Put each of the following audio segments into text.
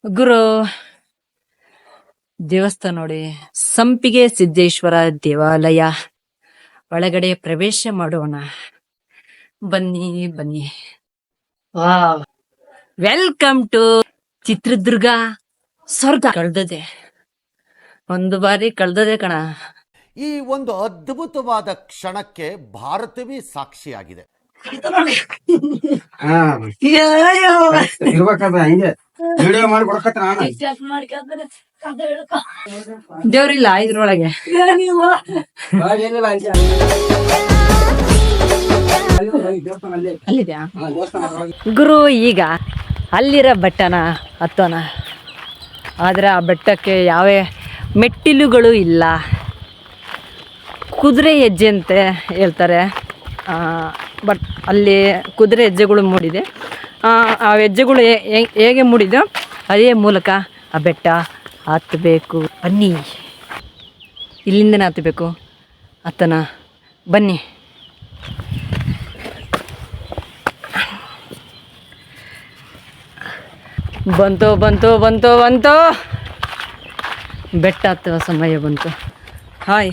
ಗುರು ದೇವಸ್ಥಾನ ನೋಡಿ, ಸಂಪಿಗೆ ಸಿದ್ದೇಶ್ವರ ದೇವಾಲಯ ಒಳಗಡೆ ಪ್ರವೇಶ ಮಾಡೋಣ. ಬನ್ನಿ ಬನ್ನಿ. Wow, welcome to Chitradurga. ಸ್ವರ್ಗ ಕಳ್ದದೆ, ಒಂದು ಬಾರಿ ಕಳ್ದದೆ ಕಣ. ಈ ಒಂದು ಅದ್ಭುತವಾದ ಕ್ಷಣಕ್ಕೆ ಭಾರತವೇ ಸಾಕ್ಷಿಯಾಗಿದೆ. ದೇವ್ರಿಲ್ಲ ಇದ್ರೊಳಗೆ. ಅಲ್ಲಿದ್ಯಾ ಗುರು? ಈಗ ಅಲ್ಲಿರೋ ಬೆಟ್ಟನ ಹತ್ತೋಣ. ಆದ್ರೆ ಆ ಬೆಟ್ಟಕ್ಕೆ ಯಾವ ಮೆಟ್ಟಿಲುಗಳು ಇಲ್ಲ. ಕುದುರೆ ಹೆಜ್ಜೆ ಅಂತ ಹೇಳ್ತಾರೆ, ಬಟ್ ಅಲ್ಲಿ ಕುದುರೆ ಹೆಜ್ಜೆಗಳು ಮೂಡಿದೆ. ಆ ಹೆಜ್ಜೆಗಳು ಹೇಗೆ ಮೂಡಿದೋ ಅದೇ ಮೂಲಕ ಆ ಬೆಟ್ಟ ಹತ್ತಬೇಕು. ಬನ್ನಿ, ಇಲ್ಲಿಂದನೇ ಹತ್ತಬೇಕು. ಹತ್ತನ ಬನ್ನಿ. ಬಂತು ಬಂತು ಬಂತು ಬಂತು ಬೆಟ್ಟ ಹತ್ತುವ ಸಮಯ ಬಂತು. ಹಾಯ್,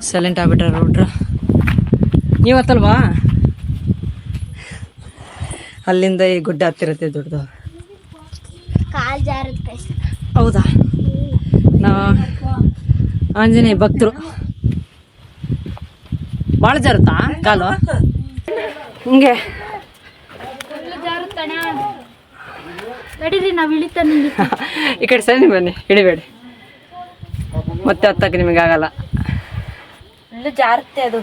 ಸೈಲೆಂಟ್ ಆಗ್ಬಿಟ್ರ ರೋಡ್ರ. ನೀವು ಹತ್ತಲ್ವಾ? ಅಲ್ಲಿಂದ ಈ ಗುಡ್ಡ ಹತ್ತಿರತ್ತೆ ದೊಡ್ಡದು. ಹೌದಾ? ನಾವು ಆಂಜನೇಯ ಭಕ್ತರು. ಭಾಳ ಜಾರುತ್ತಾ ಕಾಲು? ಹಿಂಗೆ ಈ ಕಡೆ ಸರಿ ಬನ್ನಿ, ಹಿಡಿಬೇಡಿ. ಮತ್ತೆ ಹತ್ತಕ್ಕೆ ನಿಮಗೆ ಆಗಲ್ಲ, ಜಾರುತ್ತೆ ಅದು.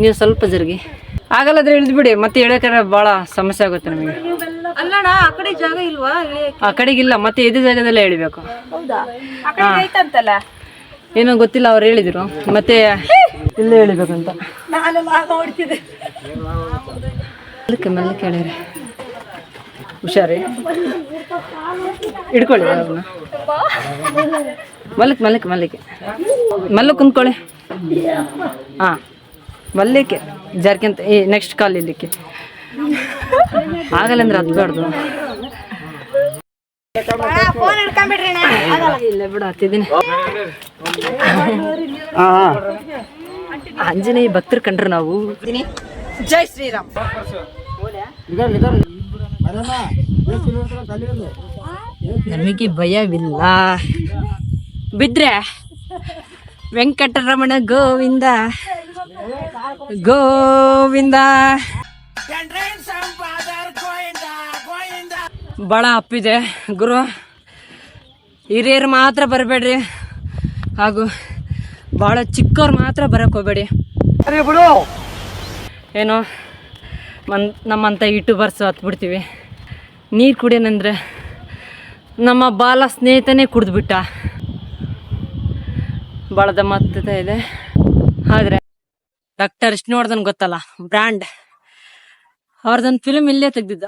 ನೀವು ಸ್ವಲ್ಪ ಜರುಗಿ. ಆಗಲ್ಲದ್ರೆ ಇಳಿದ್ಬಿಡಿ, ಮತ್ತೆ ಇಳಿಯಕ್ರೆ ಭಾಳ ಸಮಸ್ಯೆ ಆಗುತ್ತೆ ನಿಮಗೆ. ಅಲ್ಲಣ್ಣ, ಆ ಕಡೆ ಜಾಗ ಇಲ್ವಾ? ಆ ಕಡೆಗಿಲ್ಲ, ಮತ್ತೆ ಇದೇ ಜಾಗದಲ್ಲೇ ಇಳಿಬೇಕು. ಹೌದಾ? ಆ ಕಡೆ ಐತಂತಲ್ಲ? ಏನೋ ಗೊತ್ತಿಲ್ಲ, ಅವ್ರು ಹೇಳಿದ್ರು. ಮತ್ತೆ ಇಲ್ಲೇ ಇಳಿಬೇಕಂತ. ಮೆಲ್ಲಕ್ಕೆ ಮೆಲ್ಲಕ್ಕೆ ಹೇಳಿರಿ. ಹುಷಾರಿ, ಹಿಡ್ಕೊಳ್ಳಿ ಅವ್ರನ್ನ. ಮಲ್ಲಕ್ಕೆ ಮಲ್ಲಕ್ಕೆ ಮಲ್ಲಿಕ್ಕೆ ಮಲ್ಲಕ್ಕೆ ಕುಂತ್ಕೊಳ್ಳಿ. ಹಾಂ, ಮಲ್ಲಿಕ್ಕೆ ಜಾರ್ಕಿಂತ ಈ ನೆಕ್ಸ್ಟ್ ಕಾಲ್ ಇಲ್ಲಿಕ್ಕೆ ಆಗಲ್ಲ ಅಂದ್ರೆ ಹತ್ಬಾರ್ದು. ಇಲ್ಲ ಬಿಡು, ಹತ್ತಿದ್ದೀನಿ. ಆಂಜನೇಯ ಭಕ್ತರು ಕಂಡ್ರು ನಾವು. ಜೈ ಶ್ರೀರಾಮ್. ನಮಗೆ ಭಯವಿಲ್ಲ. ಬಿದ್ರೆ ವೆಂಕಟರಮಣ ಗೋವಿಂದ ಗೋವಿಂದ. ಭಾಳ ಅಪ್ಪಿದೆ ಗುರು. ಹಿರಿಯರು ಮಾತ್ರ ಬರಬೇಡ್ರಿ, ಹಾಗೂ ಭಾಳ ಚಿಕ್ಕವ್ರು ಮಾತ್ರ ಬರಕ್ಕೆ ಹೋಗ್ಬೇಡಿ. ಏನೋ ನಮ್ಮಂಥ ಯೂಟ್ಯೂಬರ್ಸ್ ಹತ್ಬಿಡ್ತೀವಿ. ನೀರು ಕುಡಿಯೋಣಂದ್ರೆ ನಮ್ಮ ಬಾಲ ಸ್ನೇಹಿತನೇ ಕುಡಿದ್ಬಿಟ್ಟ. ಭಾಳ ದಮ್ಮ ಹತ್ತುತ್ತಾ ಇದೆ. ಆದರೆ ಡಾಕ್ಟರ್ ವಿಷ್ಣುವರ್ಧನ್ ಗೊತ್ತಲ್ಲ, ಬ್ರ್ಯಾಂಡ್, ಅವ್ರದ್ದೊಂದು ಫಿಲ್ಮ್ ಇಲ್ಲೇ ತೆಗ್ದಿದ್ದ.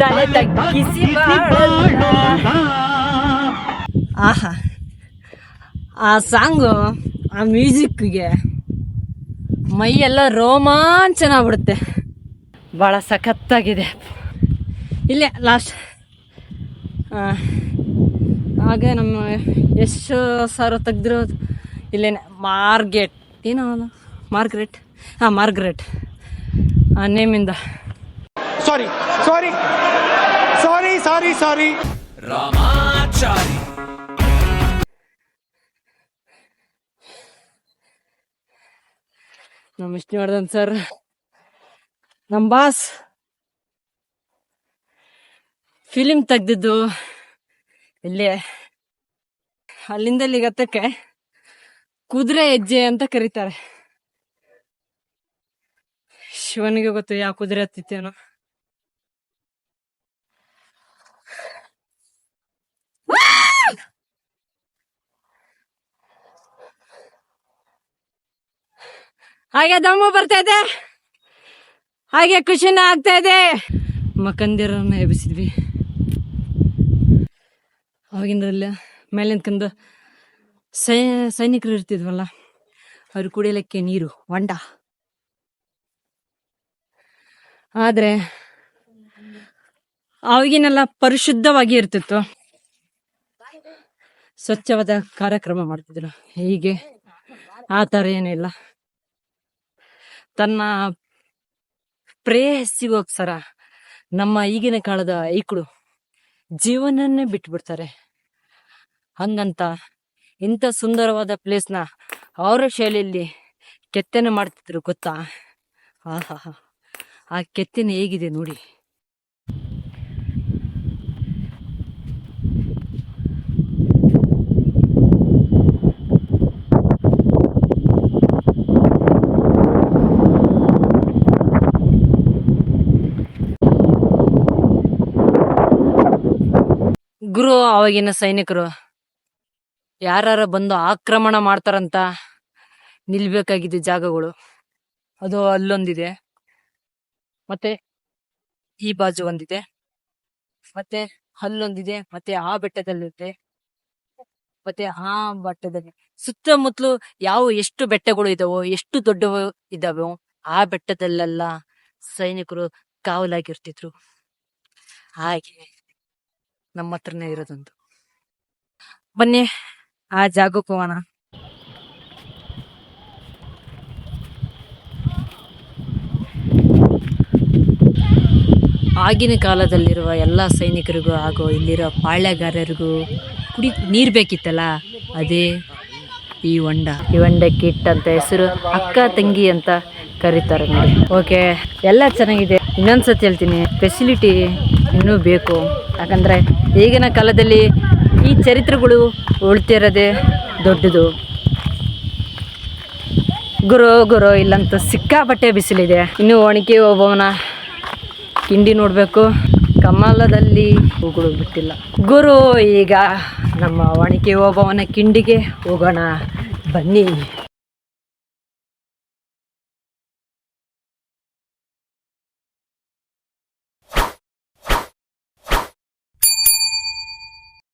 ತಲೆ ತಗ್ಗಿಸಿ ಆಹಾ, ಆ ಸಾಂಗು, ಆ ಮ್ಯೂಸಿಕ್ಗೆ ಮೈಯೆಲ್ಲ ರೋಮಾಂಚನ ಆಗ್ಬಿಡುತ್ತೆ. ಭಾಳ ಸಖತ್ತಾಗಿದೆ. ಇಲ್ಲೇ ಲಾಸ್ಟ್. ಹಾಗೆ ನಮ್ಮ ಎಷ್ಟು ಸಾರು ತೆಗ್ದಿರೋದು ಇಲ್ಲೇನೆ. ಮಾರ್ಗೆಟ್ ಏನೋ ಮಾರ್ಗ್ರೆಟ್. ಹಾಂ, ಮಾರ್ಗ್ರೆಟ್ ಆ ನೇಮಿಂದ. ಸಾರಿ ಸಾರಿ ಸಾರಿ ಸಾರಿ ಸಾರಿ ರಾಮಾಚಾರಿ. ನಮ್ಮ ವಿಷ್ಣುವರ್ಧನ್ ಸರ್, ನಮ್ಮ ಬಾಸ್, ಫಿಲಿಮ್ ತೆಗ್ದಿದ್ದು ಇಲ್ಲೇ. ಅಲ್ಲಿಂದ ಇಲ್ಲಿಗತ್ತಕ್ಕೆ ಕುದುರೆ ಹೆಜ್ಜೆ ಅಂತ ಕರೀತಾರೆ. ಶಿವನಿಗೆ ಗೊತ್ತು ಯಾವ ಕುದುರೆ ಹತ್ತಿತ್ತೇನೋ. ಹಾಗೆ ದಮ್ಮು ಬರ್ತಾ ಇದೆ, ಹಾಗೆ ಖುಷಿನ ಆಗ್ತಾ ಇದೆ. ಮಕ್ಕಂದಿರನ್ನ ಎಬ್ಬಿಸಿದ್ವಿ. ಅವಾಗಿಂದ್ರಲ್ಲ ಮೇಲೆ ನಿಂತ್ಕೊಂಡು ಸೈನಿಕರು ಇರ್ತಿದ್ವಲ್ಲ, ಅವ್ರು ಕುಡಿಯಲಿಕ್ಕೆ ನೀರು ಹೊಂಡ. ಆದ್ರೆ ಅವಾಗಿನೆಲ್ಲ ಪರಿಶುದ್ಧವಾಗಿ ಇರ್ತಿತ್ತು, ಸ್ವಚ್ಛವಾದ ಕಾರ್ಯಕ್ರಮ ಮಾಡ್ತಿದ್ರು. ಹೀಗೆ ಆ ಥರ ಏನಿಲ್ಲ. ತನ್ನ ಪ್ರೇಯಸಿಗೋಸ್ಕರ ನಮ್ಮ ಈಗಿನ ಕಾಲದ ಐಕ್ಳು ಜೀವನನ್ನೇ ಬಿಟ್ಬಿಡ್ತಾರೆ. ಹಂಗಂತ ಇಂಥ ಸುಂದರವಾದ ಪ್ಲೇಸ್ನ ಅವರ ಶೈಲಿಯಲ್ಲಿ ಕೆತ್ತನೆ ಮಾಡ್ತಿದ್ರು ಗೊತ್ತಾ? ಆಹಾ, ಆ ಕೆತ್ತನೆ ಹೇಗಿದೆ ನೋಡಿ. ಗುರು, ಅವಾಗಿನ ಸೈನಿಕರು ಯಾರ ಬಂದು ಆಕ್ರಮಣ ಮಾಡ್ತಾರಂತ ನಿಲ್ಬೇಕಾಗಿದ್ದ ಜಾಗಗಳು ಅದು ಅಲ್ಲೊಂದಿದೆ, ಮತ್ತೆ ಈ ಬಾಜು ಒಂದಿದೆ, ಮತ್ತೆ ಅಲ್ಲೊಂದಿದೆ, ಮತ್ತೆ ಆ ಬೆಟ್ಟದಲ್ಲಿದೆ, ಮತ್ತೆ ಆ ಬೆಟ್ಟದಲ್ಲಿ ಸುತ್ತಮುತ್ತಲು ಎಷ್ಟು ಬೆಟ್ಟಗಳು ಇದಾವೋ, ಎಷ್ಟು ದೊಡ್ಡವು ಇದಾವೋ ಆ ಬೆಟ್ಟದಲ್ಲೆಲ್ಲ ಸೈನಿಕರು ಕಾವಲಾಗಿರ್ತಿದ್ರು. ಹಾಗೆ ನಮ್ಮ ಹತ್ರನೇ ಇರೋದೊಂದು. ಬನ್ನಿ ಆ ಜಾಗಕ್ಕೆ ಹೋಗೋಣ. ಆಗಿನ ಕಾಲದಲ್ಲಿರುವ ಎಲ್ಲ ಸೈನಿಕರಿಗೂ ಹಾಗೂ ಇಲ್ಲಿರೋ ಪಾಳ್ಯಗಾರರಿಗೂ ನೀರು ಬೇಕಿತ್ತಲ್ಲ, ಅದೇ ಈ ಹೊಂಡ. ಈ ಹೊಂಡಕ್ಕೆ ಇಟ್ಟಂತ ಹೆಸರು ಅಕ್ಕ ತಂಗಿ ಅಂತ ಕರೀತಾರೆ ನೋಡಿ. ಓಕೆ, ಎಲ್ಲ ಚೆನ್ನಾಗಿದೆ. ಇನ್ನೊಂದ್ಸತಿ ಹೇಳ್ತೀನಿ, ಫೆಸಿಲಿಟಿ ಇನ್ನೂ ಬೇಕು. ಯಾಕಂದರೆ ಈಗಿನ ಕಾಲದಲ್ಲಿ ಈ ಚರಿತ್ರೆಗಳು ಉಳ್ತಿರೋದೇ ದೊಡ್ಡದು. ಗುರು ಇಲ್ಲಂತೂ ಸಿಕ್ಕಾಪಟ್ಟೆ ಬಿಸಿಲಿದೆ. ಇನ್ನು ಒಣಗಿ ಒಬ್ಬವನ ಕಿಂಡಿ ನೋಡಬೇಕು. ಕಮಲದಲ್ಲಿ ಹೂಗಳು ಬಿಟ್ಟಿಲ್ಲ. ಗುರು, ಈಗ ನಮ್ಮ ಒಣಗಿ ಒಬ್ಬವನ ಕಿಂಡಿಗೆ ಹೋಗೋಣ ಬನ್ನಿ.